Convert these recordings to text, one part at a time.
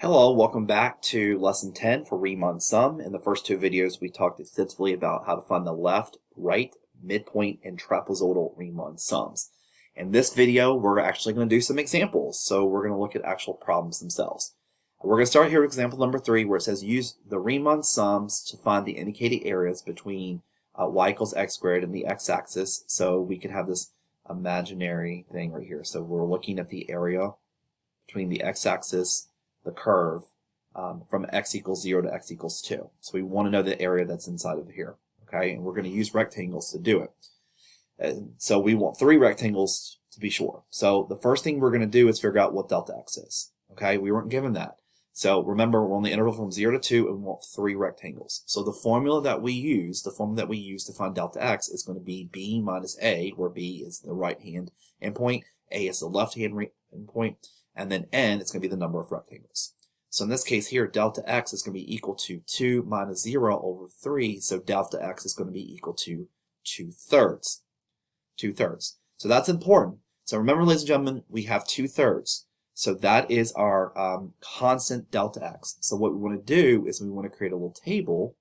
Hello, welcome back to Lesson 10 for Riemann Sum. In the first two videos, we talked extensively about how to find the left, right, midpoint, and trapezoidal Riemann sums. In this video, we're actually going to do some examples. So we're going to look at actual problems themselves. We're going to start here with example number 3, where it says use the Riemann sums to find the indicated areas between y equals x squared and the x-axis. So we could have this imaginary thing right here. So we're looking at the area between the x-axis, the curve, from x equals 0 to x equals 2. So we want to know the area that's inside of here, okay? And we're going to use rectangles to do it. And so we want 3 rectangles to be sure. So the first thing we're going to do is figure out what delta x is, okay? We weren't given that. So remember, we're on the interval from 0 to 2, and we want 3 rectangles. So the formula that we use, to find delta x is going to be b minus a, where b is the right-hand endpoint, a is the left-hand endpoint, and then n is going to be the number of rectangles. So in this case here, delta x is going to be equal to 2 minus 0 over 3, so delta x is going to be equal to 2/3. 2/3. So that's important. So remember, ladies and gentlemen, we have 2/3. So that is our constant delta x. So what we want to do is we want to create a little table,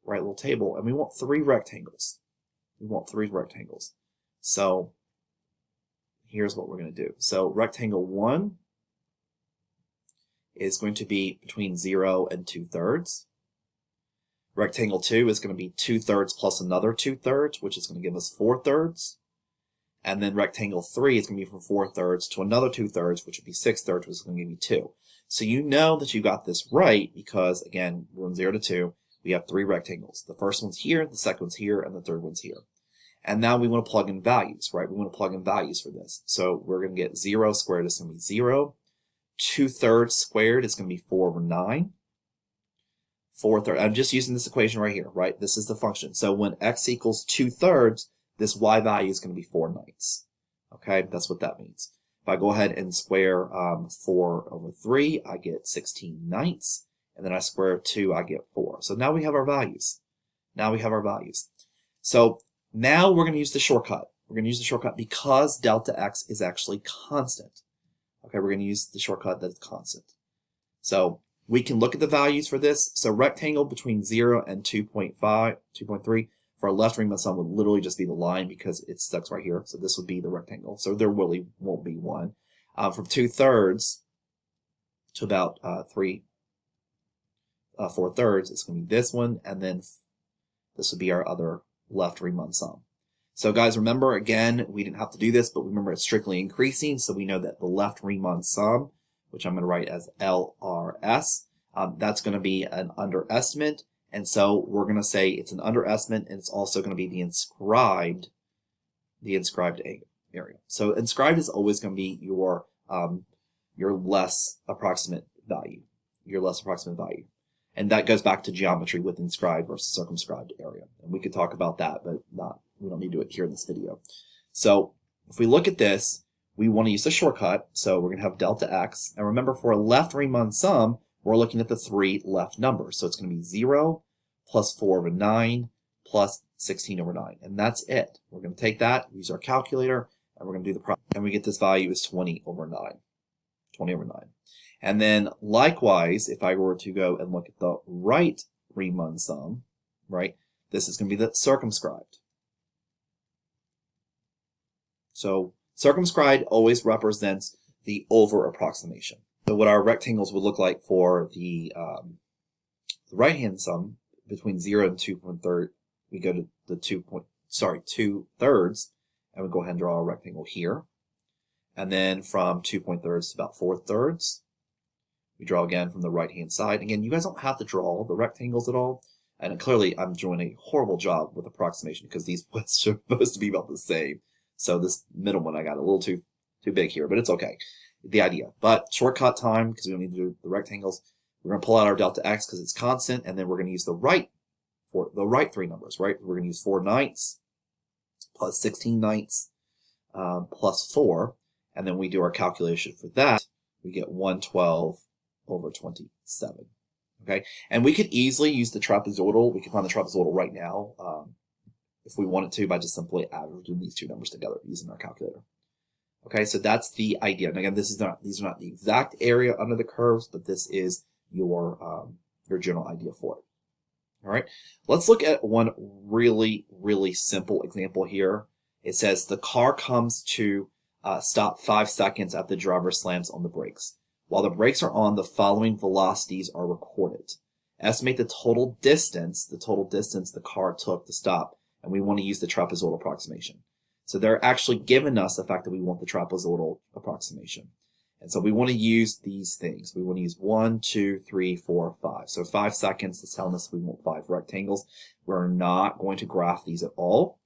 right, little table, and we want 3 rectangles. We want 3 rectangles. So here's what we're going to do. So rectangle 1 is going to be between 0 and 2/3. Rectangle 2 is going to be 2/3 plus another 2/3, which is going to give us 4/3. And then rectangle 3 is going to be from 4/3 to another 2/3, which would be 6/3, which is going to give you 2. So you know that you got this right because, again, we're from 0 to 2. We have 3 rectangles. The first one's here, the second one's here, and the third one's here. And now we want to plug in values, right? We want to plug in values for this. So we're going to get 0 squared is going to be 0. 2/3 squared is going to be 4 over 9. 4/3. I'm just using this equation right here, right? This is the function. So when x equals 2/3, this y value is going to be 4/9. Okay, that's what that means. If I go ahead and square 4 over 3, I get 16/9. And then I square 2, I get 4. So now we have our values. So now we're going to use the shortcut. We're going to use the shortcut because delta x is actually constant. Okay, we're going to use the shortcut that is constant. So we can look at the values for this. So rectangle between 0 and 2.3 for a left Riemann sum would literally just be the line because it's stuck right here. So this would be the rectangle. So there really won't be one. From 2/3 to about 4/3, it's going to be this one, and then this would be our other left Riemann sum. So guys, remember, again, we didn't have to do this, but remember it's strictly increasing, so we know that the left Riemann sum, which I'm going to write as LRS, that's going to be an underestimate, and so we're going to say it's an underestimate, and it's also going to be the inscribed area. So inscribed is always going to be your less approximate value, And that goes back to geometry with inscribed versus circumscribed area. And we could talk about that, but we don't need to do it here in this video. So if we look at this, we want to use the shortcut. So we're going to have delta x. And remember, for a left Riemann sum, we're looking at the 3 left numbers. So it's going to be 0 plus 4 over 9 plus 16 over 9. And that's it. We're going to take that, use our calculator, and we're going to do the problem. And we get this value is 20 over 9. 20 over 9. And then likewise, if I were to go and look at the right Riemann sum, right, this is going to be the circumscribed. So circumscribed always represents the over approximation. So what our rectangles would look like for the right-hand sum between 0 and 2.3, we go to the 2/3, and we go ahead and draw a rectangle here. And then from 2.3 to about 4/3, we draw again from the right-hand side. Again, you guys don't have to draw the rectangles at all. And clearly, I'm doing a horrible job with approximation because these are supposed to be about the same. So this middle one, I got a little too big here, but it's okay. The idea. But shortcut time, because we don't need to do the rectangles, we're going to pull out our delta x because it's constant, and then we're going to use the right 3 numbers, right? We're going to use 4/9 plus 16/9 plus 4, and then we do our calculation for that. We get 112 over 27. Okay, and we could easily use the trapezoidal. We can find the trapezoidal right now if we wanted to by just simply averaging these two numbers together using our calculator. Okay, so that's the idea. And again, these are not the exact area under the curves, but this is your general idea for it. All right, let's look at one really, really simple example here. It says the car comes to stop 5 seconds after the driver slams on the brakes. While the brakes are on, the following velocities are recorded. Estimate the total distance the car took to stop, and we want to use the trapezoidal approximation. So they're actually giving us the fact that we want the trapezoidal approximation. And so we want to use these things. We want to use 1, 2, 3, 4, 5. So 5 seconds is telling us we want 5 rectangles. We're not going to graph these at all.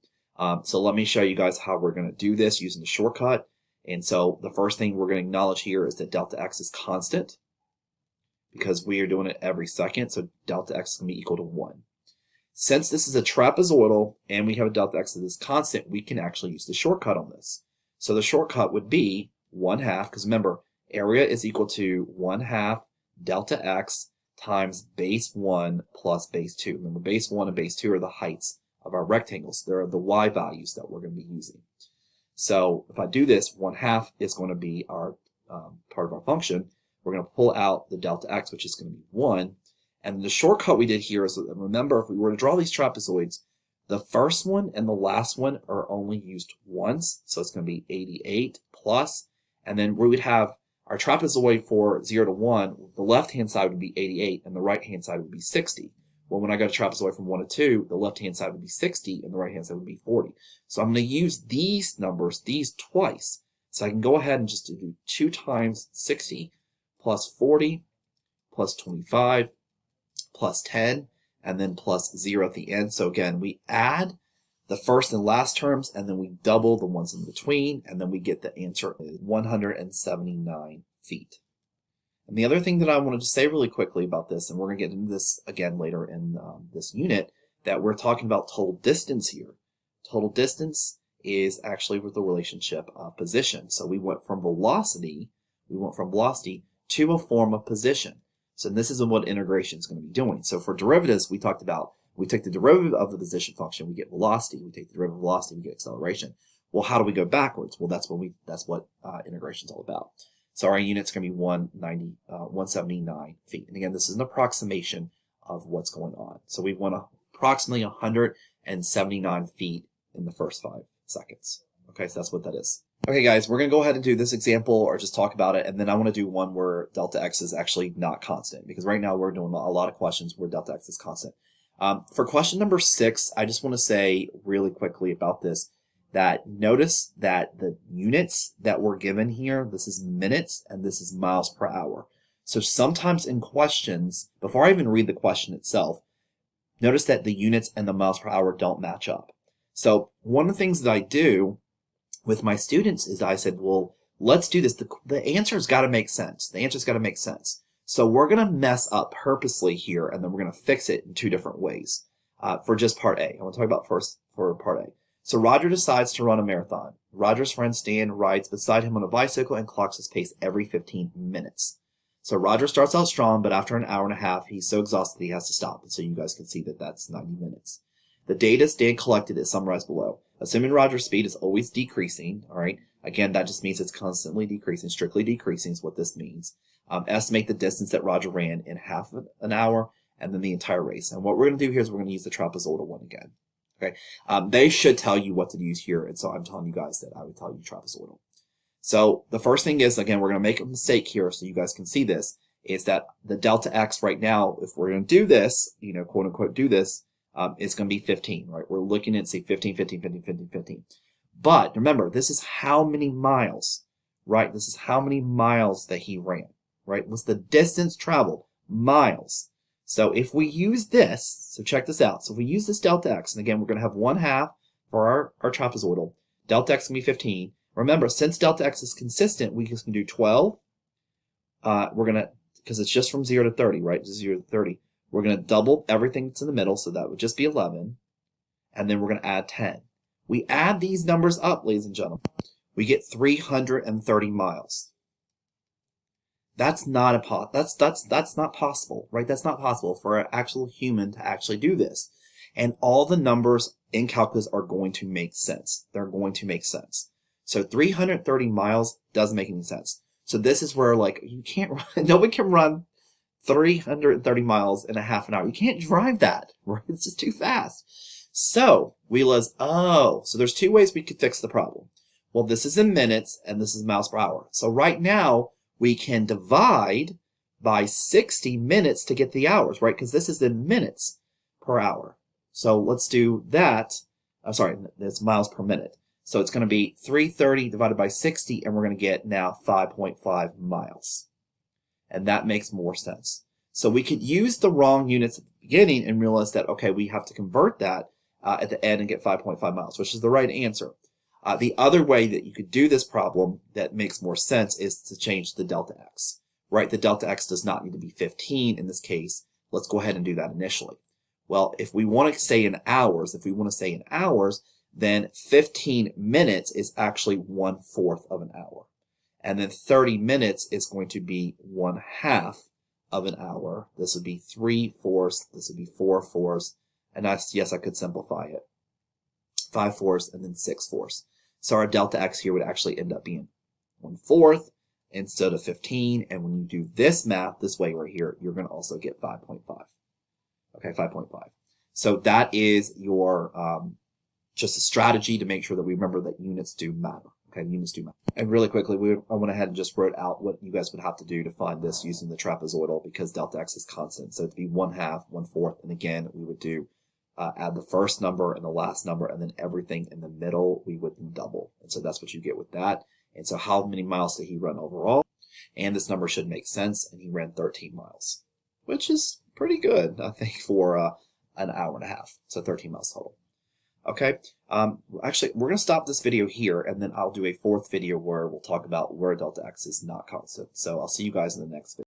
So let me show you guys how we're going to do this using the shortcut. And so the first thing we're going to acknowledge here is that delta x is constant because we are doing it every second. So delta x is going to be equal to 1. Since this is a trapezoidal and we have a delta x that is constant, we can actually use the shortcut on this. So the shortcut would be 1/2, because remember, area is equal to 1/2 delta x times base 1 plus base 2. Remember, base 1 and base 2 are the heights of our rectangles. They're the y values that we're going to be using. So if I do this, 1/2 is going to be our part of our function. We're going to pull out the delta x, which is going to be 1. And the shortcut we did here is, remember, if we were to draw these trapezoids, the first one and the last one are only used once. So it's going to be 88 plus. And then we would have our trapezoid for 0 to 1. The left-hand side would be 88 and the right-hand side would be 60. Well, when I go to trapezoid from 1 to 2, the left-hand side would be 60 and the right-hand side would be 40. So I'm going to use these numbers, these twice. So I can go ahead and just do 2 times 60 plus 40 plus 25 plus 10 and then plus 0 at the end. So again, we add the first and last terms and then we double the ones in between and then we get the answer 179 feet. And the other thing that I wanted to say really quickly about this, and we're going to get into this again later in this unit, that we're talking about total distance here. Total distance is actually with the relationship of position. So we went from velocity to a form of position. So this is what integration is going to be doing. So for derivatives, we talked about, we take the derivative of the position function, we get velocity. We take the derivative of velocity, we get acceleration. Well, how do we go backwards? Well, that's what integration is all about. So our unit's going to be 179 feet. And again, this is an approximation of what's going on. So we want approximately 179 feet in the first 5 seconds. Okay, so that's what that is. Okay, guys, we're going to go ahead and do this example or just talk about it. And then I want to do one where delta x is actually not constant, because right now we're doing a lot of questions where delta x is constant. For question number 6, I just want to say really quickly about this, that notice that the units that were given here, this is minutes and this is miles per hour. So sometimes in questions, before I even read the question itself, notice that the units and the miles per hour don't match up. So one of the things that I do with my students is I said, well, let's do this. The answer's got to make sense. The answer's got to make sense. So we're going to mess up purposely here, and then we're going to fix it in 2 different ways for just part A. I want to talk about first for part A. So Roger decides to run a marathon. Roger's friend Stan rides beside him on a bicycle and clocks his pace every 15 minutes. So Roger starts out strong, but after an hour and a half, he's so exhausted he has to stop. And so you guys can see that that's 90 minutes. The data Stan collected is summarized below. Assuming Roger's speed is always decreasing, all right, again, that just means it's constantly decreasing, strictly decreasing is what this means. Estimate the distance that Roger ran in half an hour and then the entire race. And what we're going to do here is we're going to use the trapezoidal one again. Okay, they should tell you what to use here, and so I'm telling you guys that I would tell you trapezoidal. So the first thing is, again, we're going to make a mistake here so you guys can see this, is that the delta x right now, if we're going to do this, you know, quote unquote do this, it's going to be 15, right? We're looking at, say, 15, 15, 15, 15, 15. But remember, this is how many miles, right? This is how many miles that he ran, right? What's the distance traveled? Miles. So if we use this, so check this out. So if we use this delta x, and again, we're going to have 1/2 for our trapezoidal. Delta x can be 15. Remember, since delta x is consistent, we just can do 12. We're going to, because it's just from 0 to 30, right? 0 to 30. We're going to double everything that's in the middle, so that would just be 11. And then we're going to add 10. We add these numbers up, ladies and gentlemen. We get 330 miles. That's not that's not possible, right? That's not possible for an actual human to actually do this. And all the numbers in calculus are going to make sense. They're going to make sense. So 330 miles doesn't make any sense. So this is where like you can't run, nobody can run 330 miles in a half an hour. You can't drive that, right? It's just too fast. So we realized, oh, so there's two ways we could fix the problem. Well, this is in minutes and this is miles per hour. So right now we can divide by 60 minutes to get the hours, right? Because this is in minutes per hour. So let's do that. I'm sorry, it's miles per minute. So it's going to be 330 divided by 60, and we're going to get now 5.5 miles. And that makes more sense. So we could use the wrong units at the beginning and realize that, okay, we have to convert that at the end and get 5.5 miles, which is the right answer. The other way that you could do this problem that makes more sense is to change the delta x, right? The delta x does not need to be 15 in this case. Let's go ahead and do that initially. Well, if we want to say in hours, then 15 minutes is actually 1/4 of an hour. And then 30 minutes is going to be 1/2 of an hour. This would be 3/4, this would be 4/4, and that's, yes, I could simplify it. 5/4 and then 6/4. So our delta x here would actually end up being 1/4 instead of 15. And when you do this math this way right here, you're going to also get 5.5. Okay, 5.5. So that is your just a strategy to make sure that we remember that units do matter. Okay, units do matter. And really quickly, I went ahead and just wrote out what you guys would have to do to find this using the trapezoidal because delta x is constant. So it'd be 1/2, 1/4, and again, we would do add the first number and the last number, and then everything in the middle we would double. And so that's what you get with that. And so how many miles did he run overall? And this number should make sense, and he ran 13 miles, which is pretty good, I think, for an hour and a half. So 13 miles total. Okay, actually, we're going to stop this video here, and then I'll do a fourth video where we'll talk about where delta x is not constant. So I'll see you guys in the next video.